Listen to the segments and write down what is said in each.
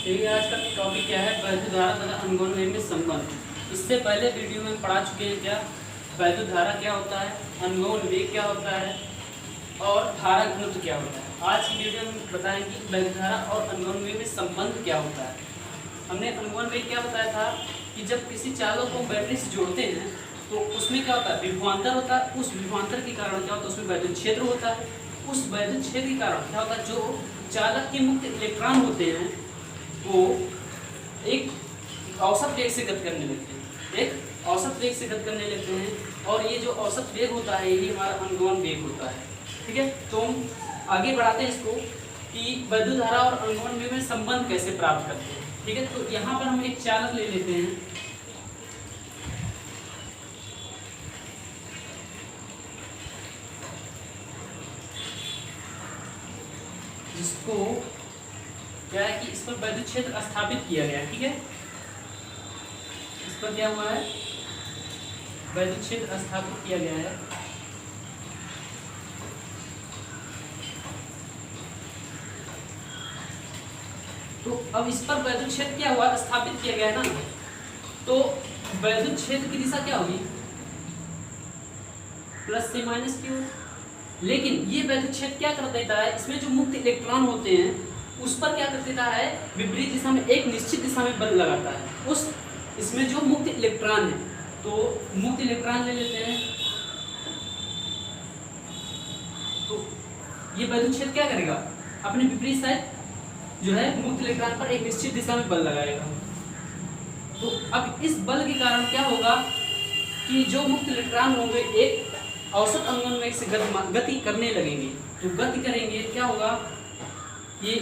देखिए आज का टॉपिक क्या है, वैद्युत धारा तथा अनुगमन वेग में संबंध। इससे पहले वीडियो में पढ़ा चुके हैं क्या वैद्युत धारा क्या होता है, अनुगमन वेग क्या होता है और धारा घनत्व क्या होता है। आज की वीडियो में बताएंगे कि वैद्युत धारा और अनुगमन वेग में संबंध क्या होता है। हमने अनुगमन वेग क्या बताया था कि जब किसी चालक को बैटरी से जोड़ते हैं तो उसमें क्या होता है, विभवांतर होता है। उस विभवांतर के कारण क्या होता है, उसमें वैद्युत क्षेत्र होता है। उस वैद्युत क्षेत्र के कारण क्या होता है, जो चालक के मुक्त इलेक्ट्रॉन होते हैं वो एक औसत वेग से गति करने लगते हैं, एक औसत वेग से गति करने लगते हैं। और ये जो औसत वेग होता है यही हमारा अनुगमन वेग होता है। ठीक है, तो हम आगे बढ़ाते हैं इसको कि वैद्युत धारा और अनुगमन वेग में संबंध कैसे प्राप्त करते हैं। ठीक है, तो यहाँ पर हम एक चालक ले लेते हैं जिसको क्या है कि इस पर वैद्युत क्षेत्र स्थापित किया गया है। ठीक है, इस पर क्या हुआ है, वैद्युत क्षेत्र स्थापित किया गया है। तो अब इस पर वैद्युत क्षेत्र क्या हुआ, स्थापित किया गया है ना, तो वैद्युत क्षेत्र की दिशा क्या होगी, प्लस से माइनस की ओर। लेकिन ये वैद्युत क्षेत्र क्या कर देता है, इसमें जो मुक्त इलेक्ट्रॉन होते हैं उस पर क्या कर देता है, विपरीत दिशा में एक निश्चित दिशा में बल लगाता है। उस इसमें जो मुक्त इलेक्ट्रॉन है, तो मुक्त इलेक्ट्रॉन ले लेते हैं, तो ये वैद्युत क्षेत्र क्या करेगा, अपने विपरीत साइड जो है मुक्त इलेक्ट्रॉन पर एक निश्चित दिशा में बल लगाएगा। तो अब इस बल के कारण क्या होगा कि जो मुक्त इलेक्ट्रॉन होंगे एक औसत अनुगमन वेग से गति करने लगेंगे। तो गति करेंगे क्या होगा, ये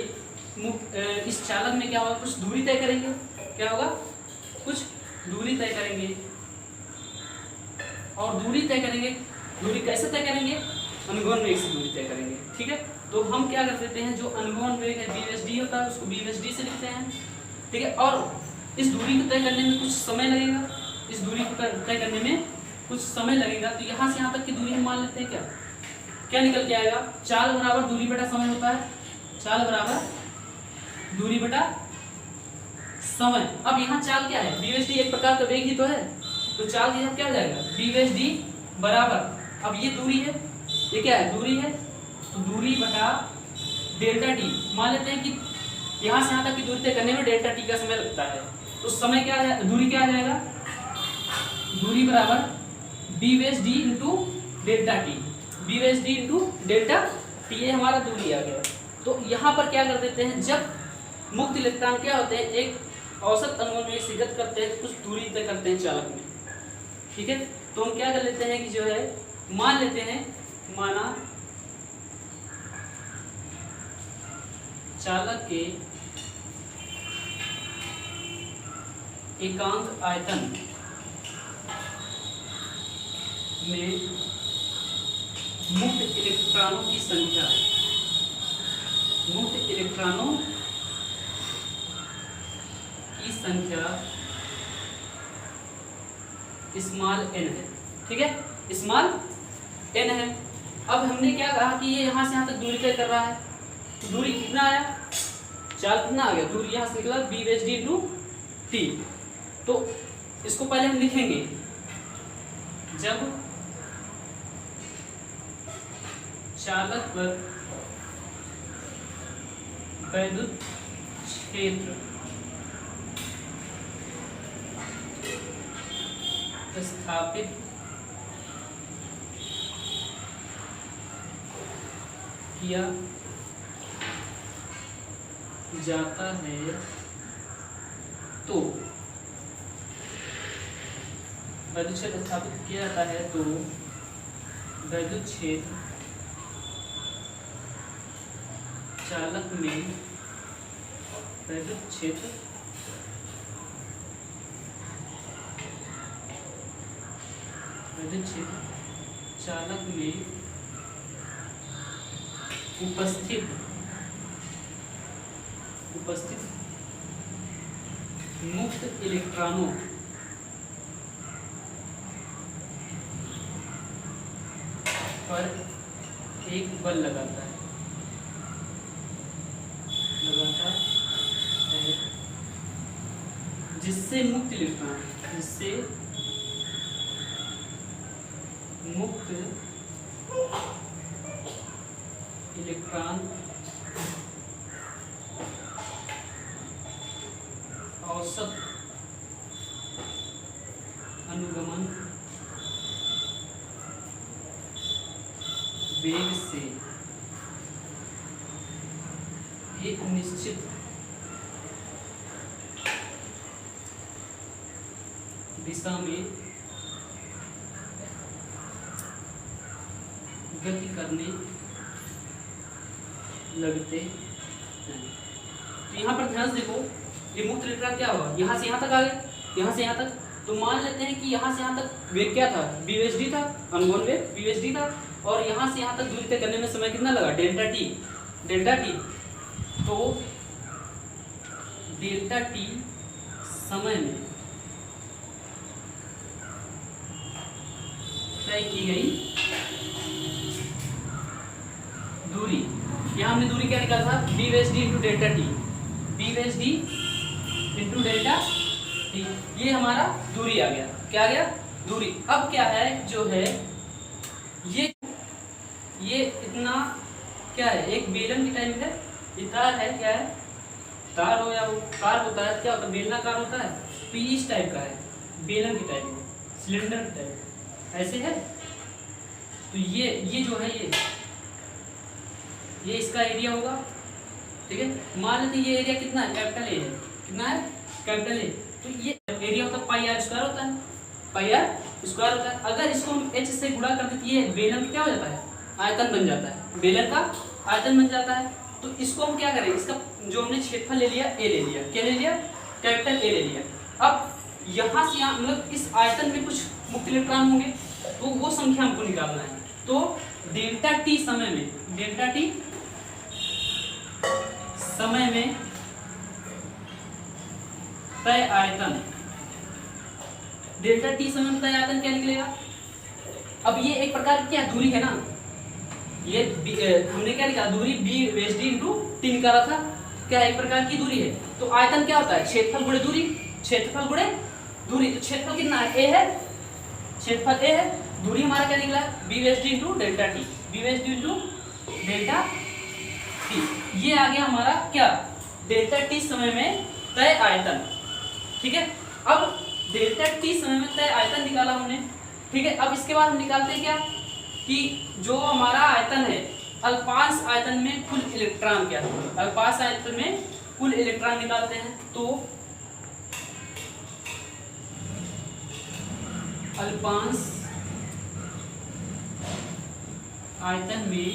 इस चालक में क्या होगा, कुछ दूरी तय करेंगे। क्या होगा, कुछ दूरी तय करेंगे। और दूरी तय करेंगे, दूरी कैसे तय करेंगे, अनुगमन वेग से दूरी तय करेंगे। ठीक है, तो हम क्या कर देते हैं, जो अनुगमन वेग है bsd होता है उसको bsd से लिखते हैं। ठीक है, और इस दूरी को तय करने में कुछ समय लगेगा, इस दूरी को तय करने में कुछ समय लगेगा। तो यहाँ से यहाँ तक की दूरी हम मान लेते हैं। क्या क्या निकल के आएगा, चाल बराबर दूरी बटा समय होता है, चाल बराबर दूरी बटा समय। अब यहाँ चाल क्या है, bsd एक प्रकार का वेग ही तो है, तो चाल के साथ क्या हो जाएगा, bsd बराबर, अब ये दूरी है, ये क्या है, दूरी है, तो दूरी बटा डेल्टा टी। मान लेते हैं कि यहाँ से यहाँ तक की दूरी तय करने में डेल्टा टी का समय लगता है, तो समय क्या है, दूरी क्या आ जाएगा, दूरी बराबर bsd into delta T, bsd into delta T, ये हमारा दूरी आ गया। तो यहाँ पर क्या कर देते हैं, जब मुक्त इलेक्ट्रॉन क्या होते हैं एक औसत अनुगमन वेग से गति करते हैं तो कुछ दूरी तय करते हैं चालक में। ठीक है, तो हम क्या कर लेते हैं कि जो है मान लेते हैं, माना चालक के एकांक आयतन में मुक्त इलेक्ट्रॉनों की संख्या, मुक्त इलेक्ट्रॉनों की संख्या स्मॉल n है। ठीक है, स्मॉल n है। अब हमने क्या कहा कि ये यहाँ से यहाँ तक दूरी तय कर रहा है, तो दूरी कितना आया, चाल कितना आ गया, दूरी यहाँ से निकला bsd इंटू टी। तो इसको पहले हम लिखेंगे, जब चालक पर वैद्युत क्षेत्र स्थापित किया जाता है तो वैद्युत क्षेत्र स्थापित किया जाता है तो वैद्युत क्षेत्र चालक में वैद्युत क्षेत्र चालक में उपस्थित मुक्त इलेक्ट्रॉनों पर एक बल लगाता है जिससे मुक्त इलेक्ट्रॉन, जिससे मुक्त इलेक्ट्रॉन औसत अनुगमन वेग से एक निश्चित दिशा में गति करने लगते हैं। तो यहाँ पर ध्यान से देखो, ये मुक्त इलेक्ट्रॉन क्या हुआ, यहाँ से यहाँ तक आ गए, यहाँ से यहाँ तक। तो मान लेते हैं कि यहाँ से यहाँ तक वेग क्या था, बीएचडी था, अनुगमन वेग बीएचडी था, और यहाँ से यहाँ तक दूरी तय करने में समय कितना लगा, डेल्टा टी, डेल्टा टी। तो डेल्टा टी समय में तय की गई दूरी, यहाँ हमने दूरी क्या निकाला था, बी वेस D into delta T, B वेस डी इंटू डेल्टा टी, ये हमारा दूरी आ गया। क्या आ गया, दूरी। अब क्या है, जो है ये इतना क्या है, एक बेलन की टाइप है, ये तार है, क्या है, तार हो या वो कार होता है, क्या होता है, बेलनाकार होता है, तो ये इस टाइप का है, बेलन की टाइप, सिलेंडर की टाइप ऐसे है। तो ये जो है ये इसका एरिया होगा, ठीक है। मान लेते ये एरिया कितना है, कैपिटल ए है, कितना है, कैपिटल ए। तो ये एरिया होता है पाई आर स्क्वायर होता है, पाई आर स्क्वायर होता है। अगर इसको हम एच से गुणा कर दें तो ये बेलन क्या हो जाता है, आयतन बन जाता है, बेलन का आयतन बन जाता है। तो इसको हम क्या करें, इसका जो हमने क्षेत्रफल ले लिया, ए ले लिया, क्या ले लिया, कैपिटल ए ले लिया। अब यहाँ से यहाँ मतलब इस आयतन में कुछ मुक्त इलेक्ट्रॉन होंगे, तो वो संख्या हमको निकालना है। तो डेल्टा टी समय में, डेल्टा टी समय में तय आयतन, डेल्टा टी समय में तय आयतन क्या निकलेगा। अब ये एक प्रकार की क्या दूरी है ना, ये हमने क्या निकाला, दूरी बी वेस डी इंटू टी निकाला था, क्या एक प्रकार की दूरी है। तो आयतन क्या होता है, क्षेत्रफल गुणे दूरी, क्षेत्रफल गुणे दूरी। तो क्षेत्रफल कितना है, ए है, क्षेत्रफल ए है, दूरी हमारा क्या निकला, बी वेस D into delta T, B वेस डी इंटू डेल्टा टी। ये आ गया हमारा क्या, डेल्टा टी समय में तय आयतन, ठीक है। अब डेल्टा टी समय में तय आयतन निकाला हमने, ठीक है। अब इसके बाद हम निकालते हैं क्या, कि जो हमारा आयतन है, अल्पांश आयतन में कुल इलेक्ट्रॉन क्या है, अल्पांश आयतन में कुल इलेक्ट्रॉन निकालते हैं। तो अल्पांश आयतन में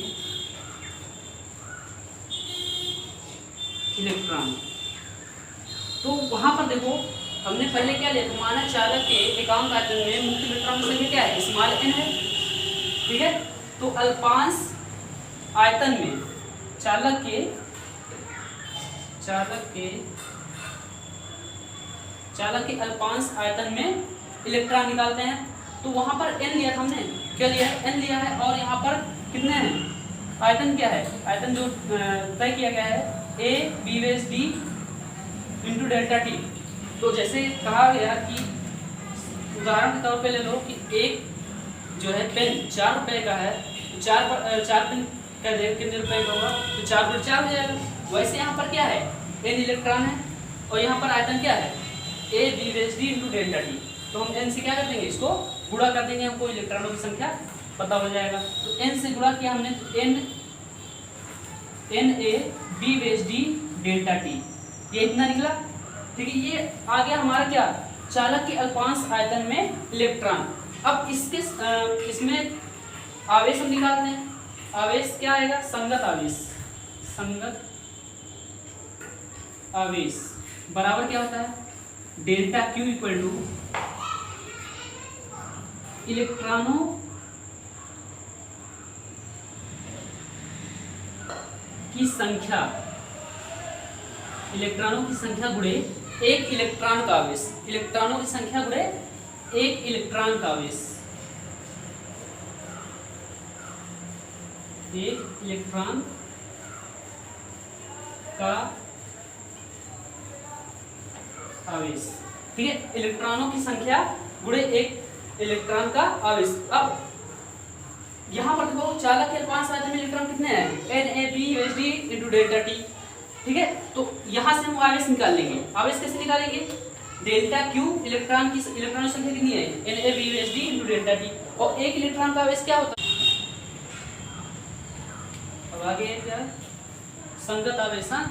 इलेक्ट्रॉन, तो वहां पर देखो हमने पहले क्या लिया, तो माना चालक के एकांक आयतन में मुक्त इलेक्ट्रॉन की संख्या क्या है, स्मॉल n है, ठीक है। तो अल्पांश आयतन में चालक के अल्पांश आयतन में इलेक्ट्रॉन निकालते हैं। तो वहां पर n लिया था हमने, क्या लिया है, n लिया है, और यहाँ पर कितने हैं, आयतन क्या है, आयतन जो तय किया गया है, ए बी वेस डी इंटू डेल्टा टी। तो जैसे कहा गया कि उदाहरण के तौर पे ले लो कि एक जो है पेन 4 रुपए का है, तो 4 पेन का कितने रुपए का होगा, तो 4 × 4 हो जाएगा। वैसे यहाँ पर क्या है, n इलेक्ट्रॉन है, और यहाँ पर आयतन क्या है, ए बी वेस डी इंटू डेल्टा टी। तो हम n से क्या कर देंगे, इसको गुणा कर देंगे, हमको इलेक्ट्रॉनों की संख्या पता हो जाएगा। तो n से गुणा किया हमने, तो n ए बी वेस डी डेल्टा टी, ये इतना निकला, ठीक है। ये आ गया हमारा क्या, चालक के अल्पांश आयतन में इलेक्ट्रॉन। अब इसमें आवेश हम निकालते हैं, आवेश क्या आएगा, संगत आवेश, संगत आवेश बराबर क्या होता है, डेल्टा क्यू इक्वल टू इलेक्ट्रॉनों की संख्या, इलेक्ट्रॉनों की संख्या गुणे एक इलेक्ट्रॉन का आवेश, इलेक्ट्रॉनों की संख्या गुणे एक इलेक्ट्रॉन का आवेश, एक इलेक्ट्रॉन का आवेश, ठीक है, इलेक्ट्रॉनों की संख्या गुणे एक इलेक्ट्रॉन का आवेश। अब यहाँ पर देखो चालक के अल्पांश आयतन में इलेक्ट्रॉन कितने हैं, NaBHD इंटू डेल्टा टी। ठीक है, तो यहाँ से हम आवेश निकाल लेंगे। आवेश कैसे निकालेंगे, डेल्टा क्यू इलेक्ट्रॉन की संख्या कितनी है, NaBHD इंटू डेल्टा टी, और एक इलेक्ट्रॉन का आवेश क्या होता है। अब आगे क्या, संगत आवेश। हाँ,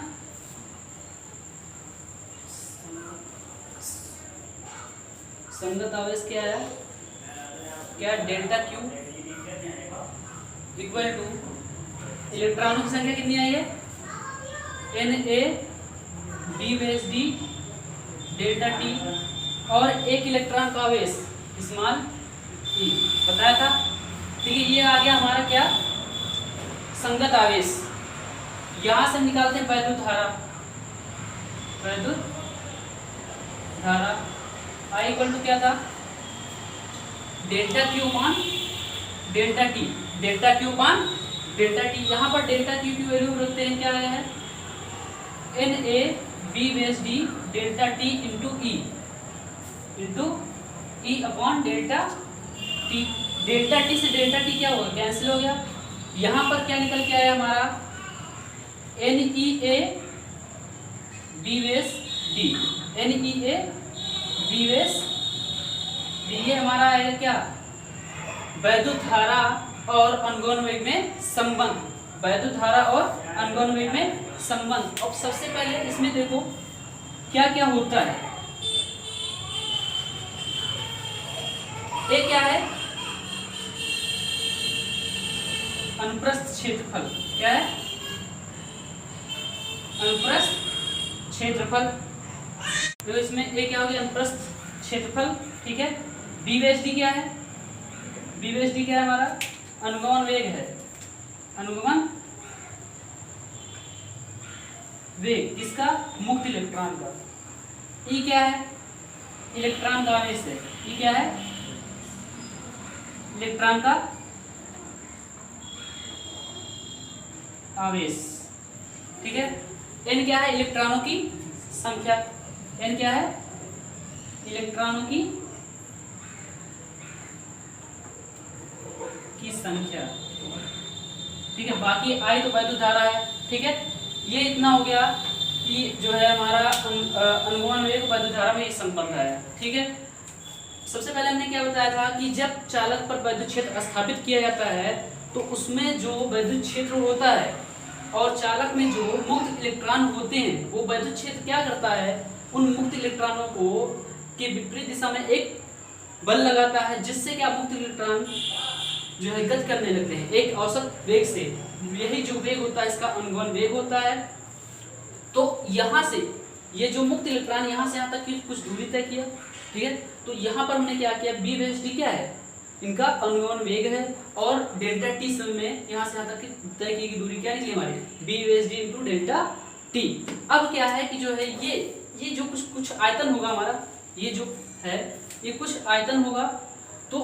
संगत आवेश क्या है, क्या डेल्टा क्यू इक्वल टू इलेक्ट्रॉनों की संख्या कितनी आई है, NaBHD डेल्टा टी, और एक इलेक्ट्रॉन का आवेश स्मॉल ई बताया था। ठीक है, ये आ गया हमारा क्या, संगत आवेश। यहां से हम निकालते हैं वैद्युत धारा। वैद्युत धारा आई इक्वल टू क्या था, डेल्टा क्यू मान डेल्टा टी, डेल्टा क्यू मान डेल्टा टी। यहाँ पर डेल्टा क्यू की वैल्यू रखते हैं, क्या आया है, NaBHD डेल्टा टी इंटू ई upon delta T. Delta T से डेल्टा टी क्या होगा, कैंसिल हो गया। यहाँ पर क्या निकल के आया हमारा, NeaBHD ये हमारा आएगा क्या, वैद्युत धारा और अनुगमन वेग में संबंध, वैद्युत धारा और अनुगमन वेग में संबंध। अब सबसे पहले इसमें देखो क्या क्या होता है। ये क्या है, अनुप्रस्थ क्षेत्रफल। क्या है, अनुप्रस्थ क्षेत्रफल। तो इसमें ये क्या हो गया, अनुप्रस्थ क्षेत्रफल। ठीक है, BHD क्या है, BHD क्या है हमारा, अनुगमन वेग है, अनुगमन वेग किसका, मुक्त इलेक्ट्रॉन का। ई क्या है, इलेक्ट्रॉन का आवेश है। ई क्या है, इलेक्ट्रॉन का आवेश। ठीक है, एन क्या है, इलेक्ट्रॉनों की संख्या। एन क्या है, इलेक्ट्रॉनों की संख्या। ठीक है, बाकी आई तो वैद्युत धारा है। ठीक है, ये इतना हो गया कि जो है हमारा अनुगमन वेग वैद्युत धारा में एक संबंध है। ठीक है, सबसे पहले हमने क्या बताया था कि जब चालक पर वैद्युत क्षेत्र स्थापित किया जाता है तो उसमें जो वैद्युत क्षेत्र होता है और चालक में जो मुक्त इलेक्ट्रॉन होते हैं, वो वैद्युत क्षेत्र क्या करता है, उन मुक्त इलेक्ट्रॉनों को के विपरीत दिशा में एक बल लगाता है, जिससे क्या मुक्त इलेक्ट्रॉन जो है गति करने लगते हैं एक औसत वेग से। यही जो वेग होता है इसका अनुगमन वेग होता है। तो यहाँ से ये जो मुक्त इलेक्ट्रॉन यहाँ से यहाँ तक की कुछ दूरी तय किया। ठीक है, तो यहाँ पर हमने क्या किया, BHD क्या है, इनका अनुगमन वेग है, और डेल्टा टी समय में यहाँ से यहाँ तक की तय की गई दूरी क्या निकली हमारी, BHD इंटू डेल्टा टी। अब क्या है कि जो है ये जो कुछ आयतन होगा हमारा, ये जो है ये कुछ आयतन होगा। तो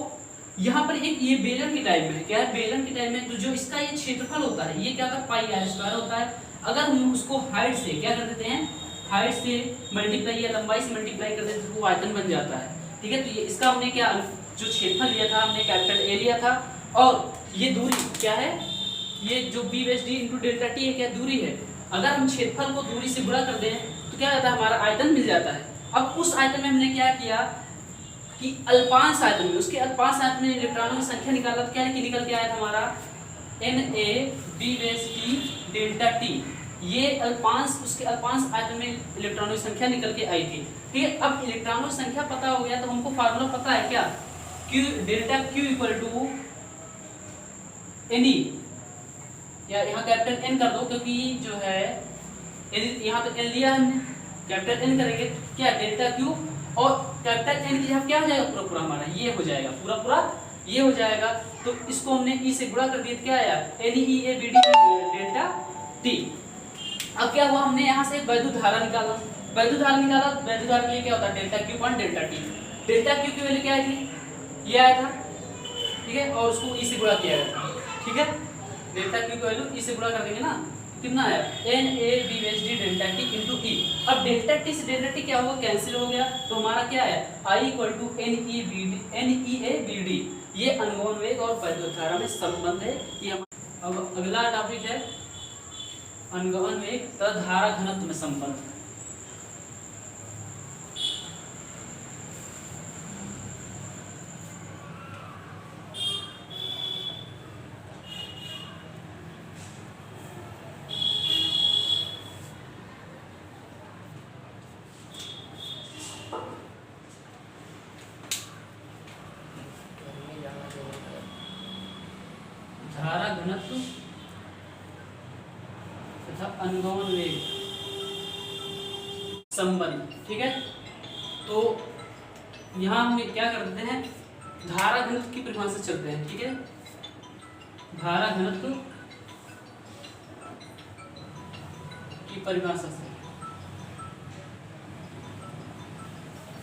यहाँ पर एक ये बेलन के टाइप में क्या है, बेलन के टाइप में तो जो इसका ये क्षेत्रफल होता है ये क्या होता है, पाई आर स्क्वायर होता है। अगर हम उसको हाइट से क्या कर देते हैं, हाइट से मल्टीप्लाई या लंबाई से मल्टीप्लाई कर देते हैं तो वो आयतन बन जाता है। ठीक है, तो ये इसका हमने क्या जो क्षेत्रफल लिया था हमने कैपिटल ए लिया था, और ये दूरी क्या है, ये जो BHD इंटू डेल्टा टी है क्या दूरी है। अगर हम क्षेत्रफल को दूरी से गुणा कर दें तो क्या होता है, हमारा आयतन मिल जाता है। अब उस आयतन में हमने क्या किया कि अल्पांश आयतन में, उसके अल्पांश आयतन में इलेक्ट्रॉनों की संख्या निकाला तो क्या है कि निकल के आया था हमारा NaBHD डेल्टा टी। ये अल्पांश, उसके अल्पांश आयतन में इलेक्ट्रॉनों की संख्या निकल के आई थी। ठीक है, अब इलेक्ट्रॉनों की संख्या पता हो गया तो हमको फार्मूला पता है क्या, Q delta Q equal to Ne, या यहाँ कैपिटल N कर दो क्योंकि जो है यहाँ तो N लिया हमने, कैपिटल N करेंगे क्या डेल्टा Q, और कैपिटल N की जगह क्या हो जाएगा, पूरा हमारा ये हो जाएगा, पूरा ये हो जाएगा। तो इसको हमने E से गुणा कर दिया, क्या आया NeABD डेल्टा टी। अब क्या हुआ, हमने यहाँ से वैद्युत धारा निकाला, वैद्युत धारा के लिए क्या होता है, delta Q upon delta T. Delta Q की वैल्यू क्या आई थी, ये आया था। ठीक है, और उसको E से गुणा किया गया था। ठीक है, डेल्टा Q की वैल्यू E से गुणा कर देंगे ना, कितना है N A B H D delta T into E. अब डेल्टा टी से डेल्टा टी क्या होगा, कैंसिल हो गया, तो हमारा क्या है I equal to N E A B D. ये अनुगमन वेग और वैद्युत धारा में संबंध है। ये अब अगला टॉपिक है अनुगमन वेग तथा धारा घनत्व में संबंध। धारा घनत्व तथा अनुगमन वेग संबंध, ठीक है। तो यहाँ हम क्या करते हैं, धारा घनत्व की परिभाषा से चलते हैं, ठीक है। धारा घनत्व की परिभाषा से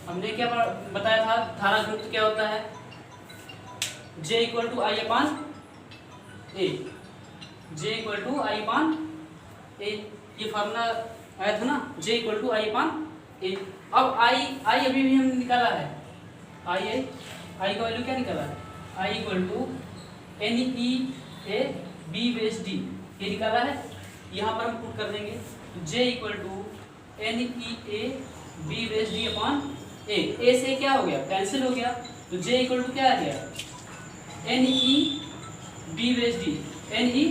हमने क्या बताया था, धारा घनत्व क्या होता है, J equal to I upon A, J equal to I upon A, ये फार्मूला आया था ना, J equal to I upon A. अब आई अभी भी हम निकाला है, आई का वैल्यू क्या निकाला है, I equal to N E A B base D, ये निकाला है। यहाँ पर हम पुट कर देंगे J equal to N E A B base D upon A से क्या हो गया, कैंसिल हो गया, तो J इक्वल टू क्या आ गया N E B base D, N E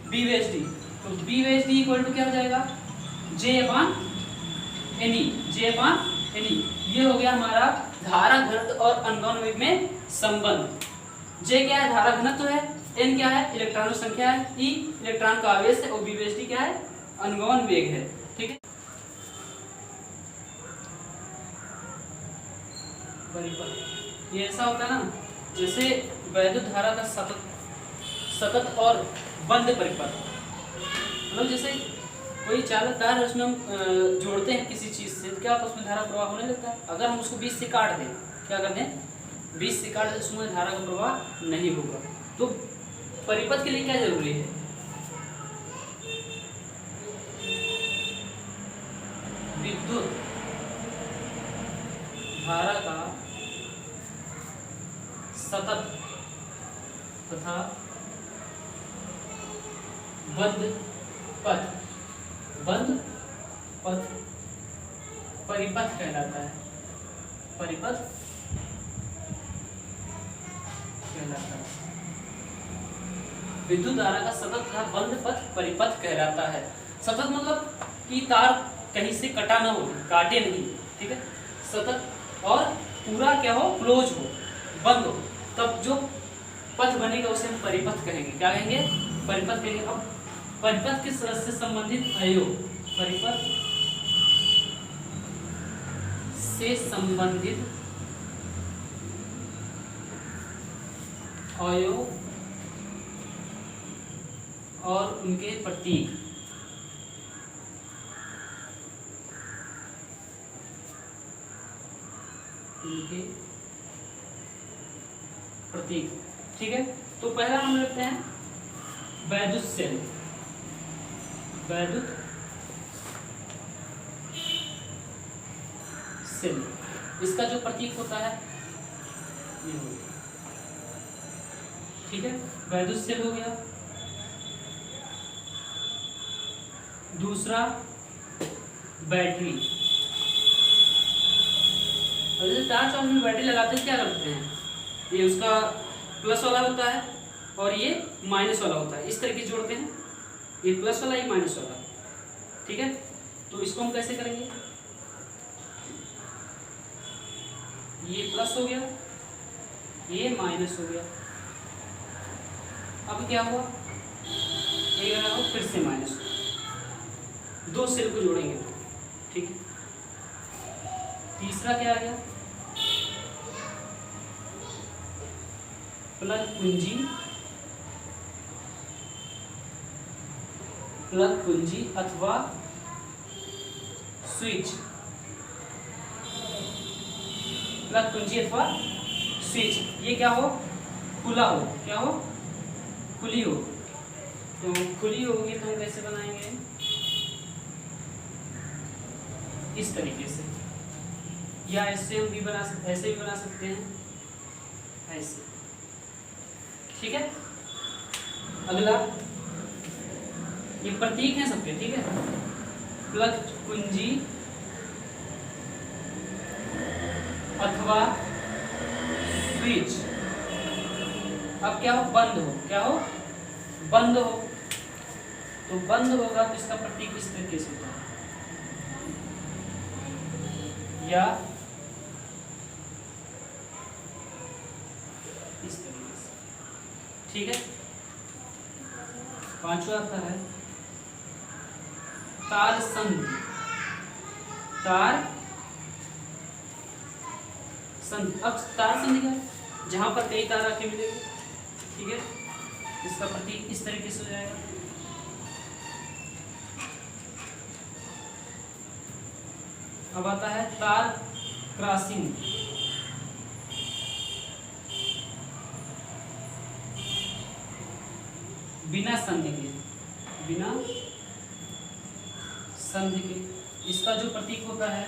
B base D, तो B base D equal to क्या हो जाएगा J upon N E, J upon N E. ये हो गया हमारा धारा घनत्व और अनुगमन वेग में संबंध। J क्या है, धारा घनत्व है, N क्या है, इलेक्ट्रॉनों की संख्या है, E इलेक्ट्रॉन का आवेश है, और बी बेस डी क्या है, अनुगमन वेग है, ठीक है। परिपथ ये ऐसा होता है ना, जैसे वैद्युत धारा का सतत और बंद परिपथ, मतलब जैसे कोई चालक तार है, उसमें हम जोड़ते हैं किसी चीज से, तो क्या उसमें धारा प्रवाह होने लगता है। अगर हम उसको बीच से काट दें, क्या कर दें, बीच से काट दें, उसमें धारा का प्रवाह नहीं होगा। तो परिपथ के लिए क्या जरूरी है, विद्युत धारा का सतत तथा बंद पथ परिपथ कहलाता है, परिपथ कहलाता है। विद्युत धारा का सतत तथा बंद पथ परिपथ कहलाता है। सतत मतलब कि तार कहीं से कटा ना हो, काटे नहीं, ठीक है, सतत, और पूरा क्या हो, क्लोज हो, बंद हो, तब जो पथ बनेगा उसे हम परिपथ कहेंगे। क्या कहेंगे, परिपथ कहेंगे। अब परिपथ के से संबंधित अवयव, परिपथ से संबंधित अवयव और उनके प्रतीक, उनके प्रतीक, ठीक है। तो पहला हम लेते हैं वैद्युत सेल, वैद्युत सेल, इसका जो प्रतीक होता है ये हो गया, ठीक है, वैद्युत सेल हो गया। दूसरा बैटरी, जैसे तार चार्ज में बैटरी लगाते हैं, क्या करते हैं, ये उसका प्लस वाला होता है और ये माइनस वाला होता है, इस तरीके जोड़ते हैं, ये प्लस वाला, ये माइनस वाला, ठीक है। तो इसको हम कैसे करेंगे, ये प्लस हो गया, ये माइनस हो गया, अब क्या हुआ, ये हो फिर से माइनस, दो सेल को जोड़ेंगे, ठीक है। तीसरा क्या आ गया, प्लग कुंजी, प्लग कुंजी अथवा स्विच, प्लग कुंजी अथवा स्विच, ये क्या हो, खुला हो, क्या हो, खुली हो, तो खुली होगी तो हम कैसे बनाएंगे, इस तरीके से, या ऐसे हम भी बना सकते, ऐसे भी बना सकते हैं, ऐसे। ठीक है। अगला ये प्रतीक है सबके, ठीक है। प्लग कुंजी अथवा स्विच। अब क्या हो, बंद हो, क्या हो, बंद हो। तो बंद होगा तो इसका प्रतीक इस तरीके से होता है, या इस तरीके से। ठीक है। पांचवा आता है तार संधि। तार संधि, अब तार संधि क्या है, जहां पर कई तार आके मिलेंगे। ठीक है। इसका प्रतीक इस तरीके से हो जाएगा। अब आता है तार क्रॉसिंग। बिना संधि के, बिना संधि के, इसका जो प्रतीक होता है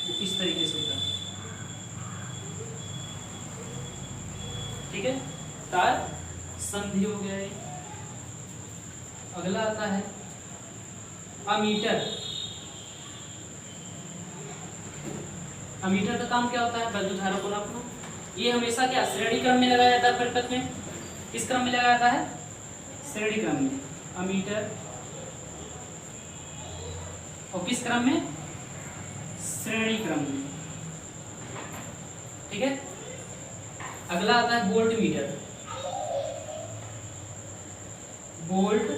वो इस तरीके से होता है। ठीक है। तार संधि हो गया है। अगला आता है अमीटर। अमीटर का काम क्या होता है, वैद्युत धारा को नापना। ये हमेशा क्या श्रेणी क्रम में लगाया जाता है, परिपथ में। किस क्रम में लगाया जाता है, श्रेणी क्रम में, अमीटर। और किस क्रम में, श्रेणी क्रम में। ठीक है। अगला आता है वोल्ट मीटर। वोल्ट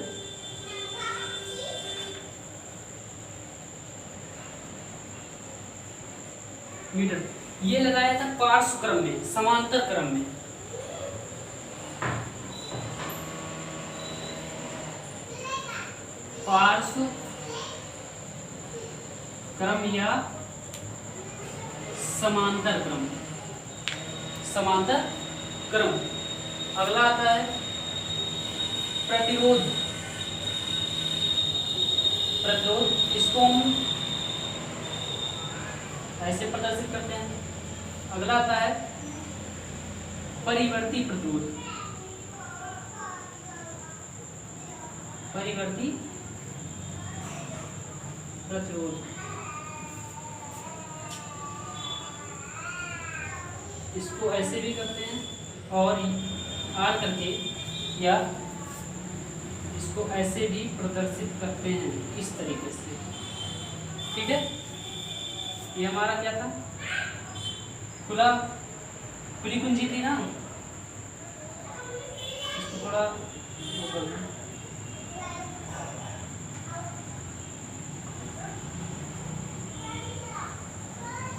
मीटर, ये लगाया था पार्श्व क्रम में, समांतर क्रम में। पार्श्व क्रम या समांतर क्रम, समांतर क्रम। अगला आता है प्रतिरोध। प्रतिरोध, इसको हम ऐसे प्रदर्शित करते हैं। अगला आता है परिवर्ती प्रतिरोध। परिवर्ती प्रतिरोध, इसको ऐसे भी करते हैं और आर करके, या इसको ऐसे भी प्रदर्शित करते हैं, इस तरीके से। ठीक है। ये हमारा क्या था, खुली कुंजी थी ना, इसको थोड़ा वो कर दूं।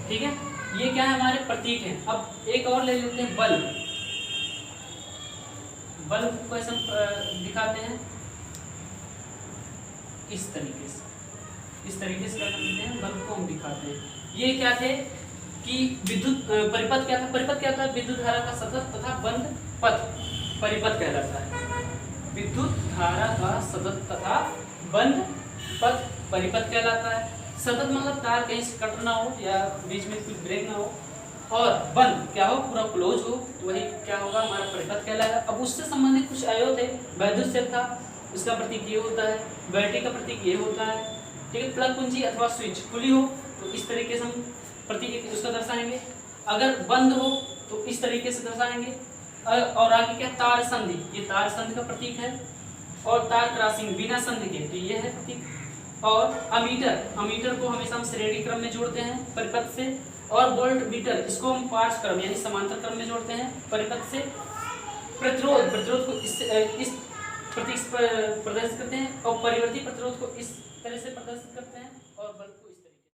ठीक है। ये क्या है, हमारे प्रतीक हैं। अब एक और ले लेते हैं, बल्ब। बल्ब को ऐसे दिखाते हैं इस तरीके से, इस तरीके से कर लेते हैं, बल्ब को हम दिखाते हैं। ये क्या थे कि विद्युत परिपथ क्या था, परिपथ क्या था, विद्युत धारा का सतत तथा बंद पथ परिपथ कहलाता है। विद्युत धारा का सतत तथा बंद पथ परिपथ कहलाता है। सतत मतलब तार कहीं से कट ना हो या बीच में कुछ ब्रेक ना हो, और बंद क्या हो, पूरा क्लोज हो, तो वही क्या होगा, हमारा परिपथ कहलाएगा। अब उससे संबंधित कुछ आयो थे, वैद्युत क्षेत्र था, उसका प्रतीक ये होता है, बैटरी का प्रतीक ये होता है। ठीक है। प्लग कुंजी अथवा स्विच खुली हो तो इस तरीके से हम प्रतीक उसका दर्शाएंगे, अगर बंद हो तो इस तरीके से दर्शाएंगे। और आगे क्या, तार संधि, ये तार संधि का प्रतीक है। और तार क्रॉसिंग बिना संधि के, तो ये है प्रतीक। और अमीटर, अमीटर को हमेशा हम श्रेणी क्रम में जोड़ते हैं परिपथ से। और वोल्ट मीटर, इसको हम पार्श्व क्रम यानी समांतर क्रम में जोड़ते हैं परिपथ से। प्रतिरोध, प्रतिरोध को इस प्रतीक प्रदर्शित करते हैं, और परिवर्ती प्रतिरोध को इस तरह से प्रदर्शित करते हैं। और